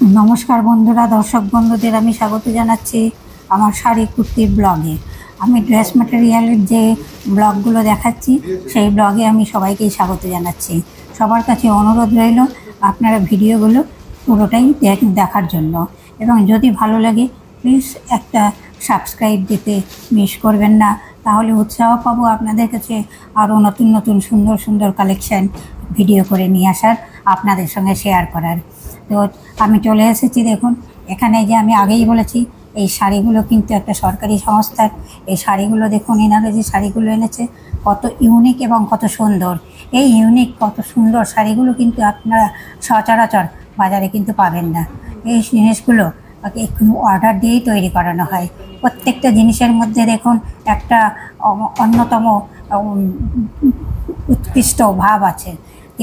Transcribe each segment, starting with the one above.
নমস্কার বন্ধুরা, দর্শক বন্ধুদের আমি স্বাগত জানাচ্ছি আমার শাড়ি কুর্তির ব্লগে। আমি ড্রেস ম্যাটেরিয়ালের যে ব্লগগুলো দেখাচ্ছি সেই ব্লগে আমি সবাইকেই স্বাগত জানাচ্ছি। সবার কাছে অনুরোধ রইল আপনারা ভিডিওগুলো পুরোটাই দেখার জন্য, এবং যদি ভালো লাগে প্লিজ একটা সাবস্ক্রাইব দিতে মিস করবেন না, তাহলে উৎসাহ পাবো আপনাদের কাছে আরও নতুন নতুন সুন্দর সুন্দর কালেকশান ভিডিও করে নিয়ে আসার, আপনাদের সঙ্গে শেয়ার করার। তো আমি চলে এসেছি, দেখুন এখানে যে আমি আগেই বলেছি এই শাড়িগুলো কিন্তু একটা সরকারি সংস্থার। এই শাড়িগুলো দেখুন, এনারা যে শাড়িগুলো এনেছে কত ইউনিক এবং কত সুন্দর। এই ইউনিক কত সুন্দর শাড়িগুলো কিন্তু আপনারা সচরাচর বাজারে কিন্তু পাবেন না। এই জিনিসগুলো একটু অর্ডার দিয়েই তৈরি করানো হয়। প্রত্যেকটা জিনিসের মধ্যে দেখুন একটা অন্যতম উৎকৃষ্ট ভাব আছে।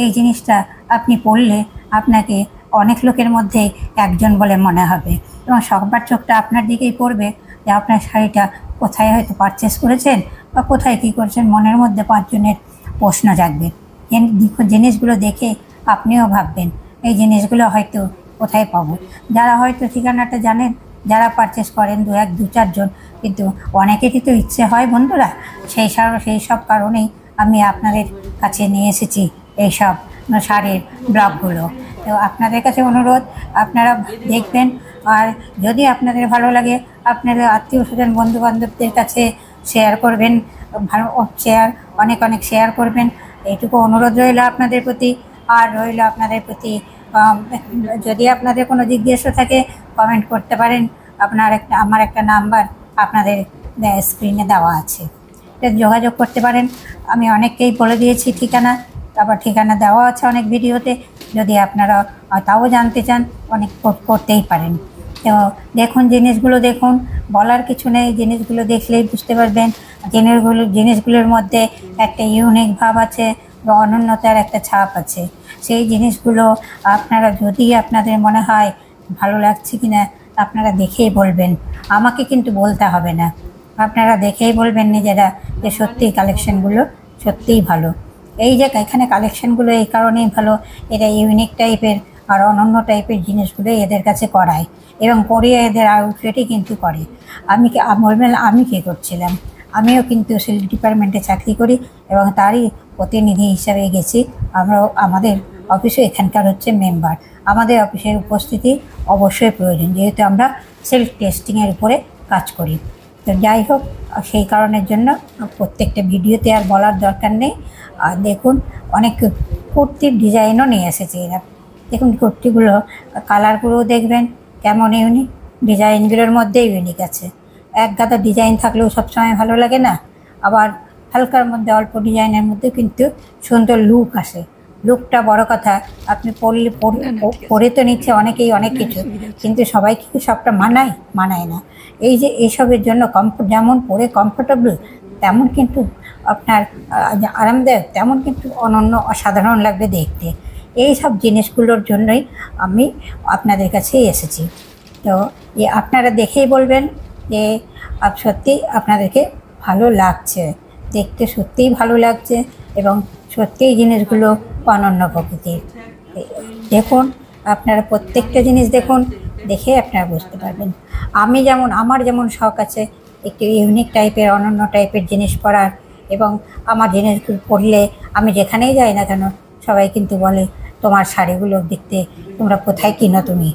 এই জিনিসটা আপনি পরলে আপনাকে অনেক লোকের মধ্যে একজন বলে মনে হবে, এবং সবার চোখটা আপনার দিকেই পড়বে যে আপনার শাড়িটা কোথায় হয়তো পারচেস করেছেন বা কোথায় কী করছেন। মনের মধ্যে পাঁচজনের প্রশ্ন জাগবে। জিনিসগুলো দেখে আপনিও ভাববেন এই জিনিসগুলো হয়তো কোথায় পাবো। যারা হয়তো ঠিকানাটা জানেন, যারা পারচেস করেন দু চারজন, কিন্তু অনেকেরই তো ইচ্ছে হয় বন্ধুরা। সেই সব কারণেই আমি আপনাদের কাছে নিয়ে এসেছি এইসব শাড়ির ব্লগগুলো। তো আপনাদের কাছে অনুরোধ, আপনারা দেখবেন, আর যদি আপনাদের ভালো লাগে আপনাদের আত্মীয় স্বজন বন্ধুবান্ধবদের কাছে শেয়ার করবেন। অনেক অনেক শেয়ার করবেন, এইটুকু অনুরোধ রইল আপনাদের প্রতি। আর রইল আপনাদের প্রতি, যদি আপনাদের কোনো জিজ্ঞাসা থাকে কমেন্ট করতে পারেন। আমার একটা নাম্বার আপনাদের স্ক্রিনে দেওয়া আছে, যোগাযোগ করতে পারেন। আমি অনেককেই বলে দিয়েছি ঠিকানা, তারপর ঠিকানা দেওয়া আছে অনেক ভিডিওতে। যদি আপনারা তাও জানতে চান অনেক করতেই পারেন। তো দেখুন জিনিসগুলো, দেখুন বলার কিছু নেই, জিনিসগুলো দেখলেই বুঝতে পারবেন। জিনিসগুলোর মধ্যে একটা ইউনিক ভাব আছে বা অনন্যতার একটা ছাপ আছে। সেই জিনিসগুলো আপনারা যদি আপনাদের মনে হয় ভালো লাগছে কিনা আপনারা দেখেই বলবেন, আমাকে কিন্তু বলতে হবে না। আপনারা দেখেই বলবেন নিজেরা যে সত্যিই কালেকশানগুলো সত্যিই ভালো। এই যে এখানে কালেকশানগুলো এই কারণেই ভালো, এরা ইউনিক টাইপের আর অনন্য টাইপের জিনিসগুলো এদের কাছে করায়, এবং করিয়ে এদের আউটলেটই কিন্তু করে। বলবেন আমি কী করছিলাম, আমিও কিন্তু সিল্ক ডিপার্টমেন্টে চাকরি করি এবং তারই প্রতিনিধি হিসাবে গেছি। আমাদের অফিসে এখানকার হচ্ছে মেম্বার, আমাদের অফিসের উপস্থিতি অবশ্যই প্রয়োজন, যেহেতু আমরা সেলফ টেস্টিংয়ের উপরে কাজ করি। তো যাই হোক, সেই কারণের জন্য প্রত্যেকটা ভিডিওতে আর বলার দরকার নেই। আর দেখুন অনেক কুর্তির ডিজাইনও নিয়ে এসেছে এরা। দেখুন কুর্তিগুলো কালারগুলোও দেখবেন কেমন ইউনিক, ডিজাইনগুলোর মধ্যে ইউনিক আছে। এক গাদা ডিজাইন থাকলেও সবসময় ভালো লাগে না, আবার হালকার মধ্যে অল্প ডিজাইনের মধ্যে কিন্তু সুন্দর লুক আসে। লুকটা বড় কথা। আপনি পরে তো নিচ্ছে অনেকেই অনেক কিছু, কিন্তু সবাই কি সবটা মানায় না। এই যে এইসবের জন্য যেমন পরে কমফোর্টেবল, তেমন কিন্তু আপনার আরামদায়ক, তেমন কিন্তু অনন্য অসাধারণ লাগবে দেখতে। এই সব জিনিসগুলোর জন্যই আমি আপনাদের কাছেই এসেছি। তো আপনারা দেখেই বলবেন যে সত্যিই আপনাদেরকে ভালো লাগছে, দেখতে সত্যিই ভালো লাগছে, এবং সত্যিই জিনিসগুলো অনন্য প্রকৃতির। দেখুন আপনারা প্রত্যেকটা জিনিস দেখুন, দেখে আপনারা বুঝতে পারবেন। আমার যেমন শখ আছে একটু ইউনিক টাইপের অনন্য টাইপের জিনিস পরার, এবং আমার জিনিসগুলো পরলে আমি যেখানেই যাই না কেন সবাই কিন্তু বলে তোমার শাড়িগুলো দেখতে তোমরা কোথায় কিনো তুমি।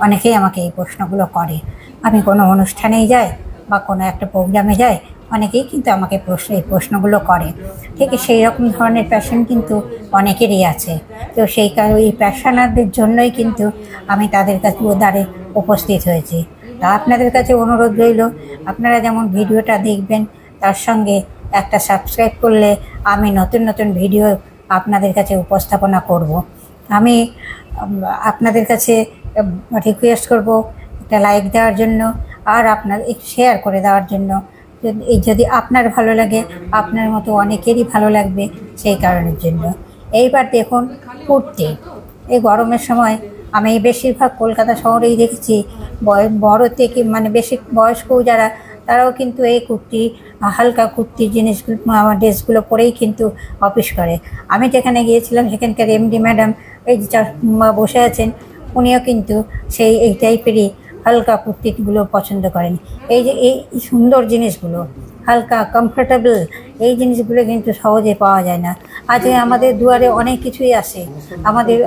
অনেকেই আমাকে এই প্রশ্নগুলো করে। আমি কোনো অনুষ্ঠানেই যাই বা কোনো একটা প্রোগ্রামে যাই, অনেকেই কিন্তু আমাকে এই প্রশ্নগুলো করে। ঠিক সেই রকম ধরনের প্যাশন কিন্তু অনেকেরই আছে। তো সেই কারণে এই প্যাশনারদের জন্যই কিন্তু আমি তাদের কাছে দ্বারে উপস্থিত হয়েছি। তা আপনাদের কাছে অনুরোধ রইল, আপনারা যেমন ভিডিওটা দেখবেন তার সঙ্গে একটা সাবস্ক্রাইব করলে আমি নতুন নতুন ভিডিও আপনাদের কাছে উপস্থাপনা করব। আমি আপনাদের কাছে রিকোয়েস্ট করব একটা লাইক দেওয়ার জন্য, আর আপনার একটু শেয়ার করে দেওয়ার জন্য। যদি আপনার ভালো লাগে আপনার মতো অনেকেরই ভালো লাগবে, সেই কারণের জন্য। এইবার দেখুন কুর্তি, এই গরমের সময় আমি বেশিরভাগ কলকাতা শহরেই দেখেছি বড় থেকে মানে বেশি বয়স্কও যারা, তারাও কিন্তু এই হালকা কুর্তির জিনিসগুলো ড্রেসগুলো পরেই কিন্তু অফিস করে। আমি যেখানে গিয়েছিলাম সেখানকার এমডি ম্যাডাম এই যে বসে আছেন, উনিও কিন্তু সেই এই টাইপেরই হালকা কুর্তিগুলো পছন্দ করেন। এই যে এই সুন্দর জিনিসগুলো, হালকা কমফোর্টেবল, এই জিনিসগুলো কিন্তু সহজে পাওয়া যায় না। আজকে আমাদের দুয়ারে অনেক কিছুই আসে, আমাদের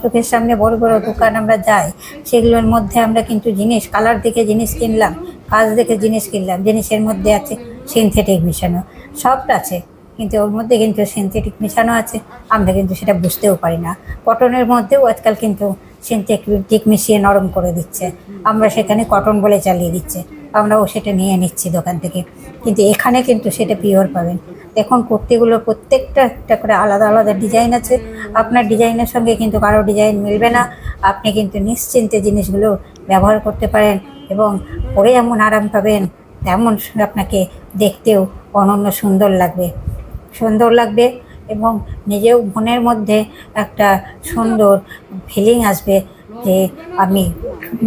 চোখের সামনে বড় বড় দোকান আমরা যাই, সেগুলোর মধ্যে আমরা কিন্তু জিনিস কালার দেখে জিনিস কিনলাম, কাজ দেখে জিনিস কিনলাম, জিনিসের মধ্যে আছে সিনথেটিক মেশানো, সফট আছে কিন্তু ওর মধ্যে কিন্তু সিনথেটিক মেশানো আছে, আমরা কিন্তু সেটা বুঝতেও পারি না। কটনের মধ্যেও আজকাল কিন্তু সিনথেটিক মিশিয়ে নরম করে দিচ্ছে, আমরা সেখানে কটন বলে চালিয়ে দিচ্ছে, আমরাও সেটা নিয়ে নিচ্ছি দোকান থেকে, কিন্তু এখানে কিন্তু সেটা পিওর পাবেন। দেখুন কুর্তিগুলো প্রত্যেকটা একটা করে আলাদা আলাদা ডিজাইন আছে, আপনার ডিজাইনের সঙ্গে কিন্তু কারো ডিজাইন মিলবে না। আপনি কিন্তু নিশ্চিন্তে জিনিসগুলো ব্যবহার করতে পারেন এবং পরে যেমন আরাম পাবেন তেমন আপনাকে দেখতেও অনন্য সুন্দর লাগবে এবং নিজেও মনের মধ্যে একটা সুন্দর ফিলিং আসবে যে আমি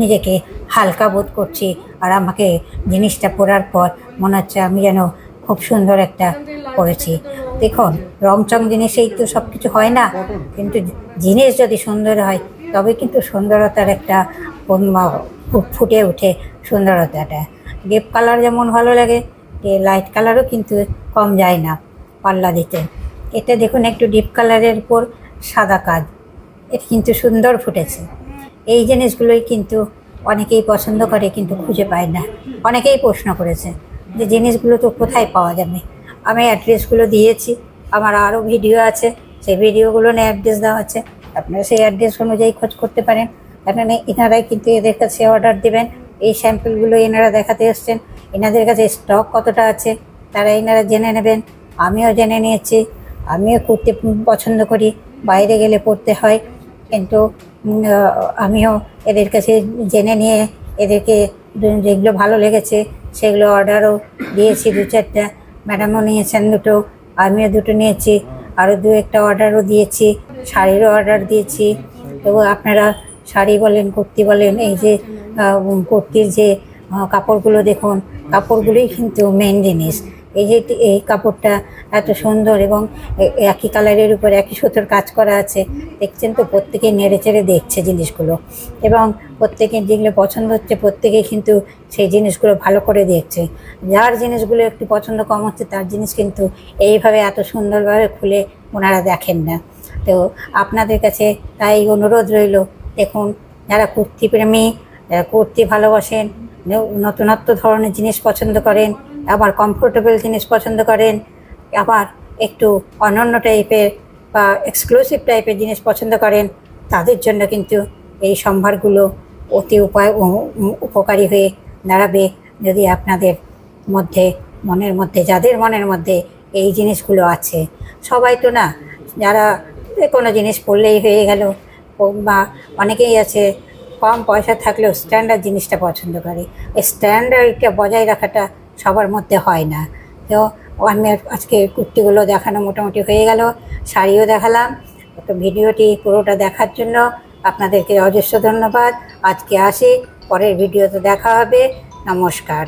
নিজেকে হালকা বোধ করছি, আর আমাকে জিনিসটা পরার পর মনে হচ্ছে আমি যেন খুব সুন্দর একটা পরেছি। দেখুন রংচং জিনিসেই তো সব কিছু হয় না, কিন্তু জিনিস যদি সুন্দর হয় তবে কিন্তু সুন্দরতার একটা ফুটে ওঠে সুন্দরতাটা। ডিপ কালার যেমন ভালো লাগে, লাইট কালারও কিন্তু কম যায় না পাল্লা দিতে। এটা দেখুন একটু ডিপ কালারের উপর সাদা কাজ, এটা কিন্তু সুন্দর ফুটেছে। এই জিনিসগুলোই কিন্তু অনেকেই পছন্দ করে কিন্তু খুঁজে পায় না। অনেকেই প্রশ্ন করেছে যে জিনিসগুলো তো কোথায় পাওয়া যাবে। আমি অ্যাড্রেসগুলো দিয়েছি, আমার আরও ভিডিও আছে, সেই ভিডিওগুলো নিয়ে অ্যাড্রেস দেওয়া আছে, আপনারা সেই অ্যাড্রেস অনুযায়ী খোঁজ করতে পারেন। আপনারা এনারাই কিন্তু এদের কাছে অর্ডার দেবেন। এই স্যাম্পলগুলো এনারা দেখাতে এসছেন, এনাদের কাছে স্টক কতটা আছে তারা এনারা জেনে নেবেন। আমিও জেনে নিয়েছি, আমিও কুর্তি পছন্দ করি, বাইরে গেলে পরতে হয়, কিন্তু আমিও এদের কাছে জেনে নিয়ে এদেরকে যেগুলো ভালো লেগেছে সেগুলো অর্ডারও দিয়েছি 2-4টা। ম্যাডামও নিয়েছেন 2টো, আমিও 2টো নিয়েছি, আরও 2-1টা অর্ডারও দিয়েছি, শাড়িরও অর্ডার দিয়েছি। এবং আপনারা শাড়ি বলেন কুর্তি বলেন, এই যে কুর্তির যে কাপড়গুলো দেখুন, কাপড়গুলোই কিন্তু মেন জিনিস। এই যে এই কাপড়টা এত সুন্দর এবং একই কালারের উপর একই সুতোর কাজ করা আছে, দেখছেন তো, প্রত্যেকে নেড়ে চেড়ে দেখছে জিনিসগুলো এবং প্রত্যেকের যেগুলো পছন্দ হচ্ছে প্রত্যেকেই কিন্তু সেই জিনিসগুলো ভালো করে দেখছে। যার জিনিসগুলো একটু পছন্দ কম হচ্ছে তার জিনিস কিন্তু এইভাবে এত সুন্দরভাবে খুলে ওনারা দেখেন না। তো আপনাদের কাছে তাই অনুরোধ রইল, দেখুন যারা কুর্তি প্রেমী, যারা কুর্তি ভালোবাসেন, নতুনত্ব ধরনের জিনিস পছন্দ করেন, আবার কমফোর্টেবল জিনিস পছন্দ করেন, আবার একটু অনন্য টাইপের বা এক্সক্লুসিভ টাইপের জিনিস পছন্দ করেন, তাদের জন্য কিন্তু এই সম্ভারগুলো অতি উপকারী হয়ে দাঁড়াবে। যদি আপনাদের মধ্যে যাদের মনের মধ্যে এই জিনিসগুলো আছে, সবাই তো না, যারা কোনো জিনিস পড়লেই হয়ে গেল, বা অনেকেই আছে কম পয়সা থাকলেও স্ট্যান্ডার্ড জিনিসটা পছন্দ করে, এই স্ট্যান্ডার্ডটা বজায় রাখাটা সবার মধ্যে হয় না। তো আমি আজকে কুর্তিগুলো দেখানো মোটামুটি হয়ে গেল, শাড়িও দেখালাম। তো ভিডিওটি পুরোটা দেখার জন্য আপনাদেরকে অজস্র ধন্যবাদ। আজকে আসি, পরের ভিডিওতে দেখা হবে। নমস্কার।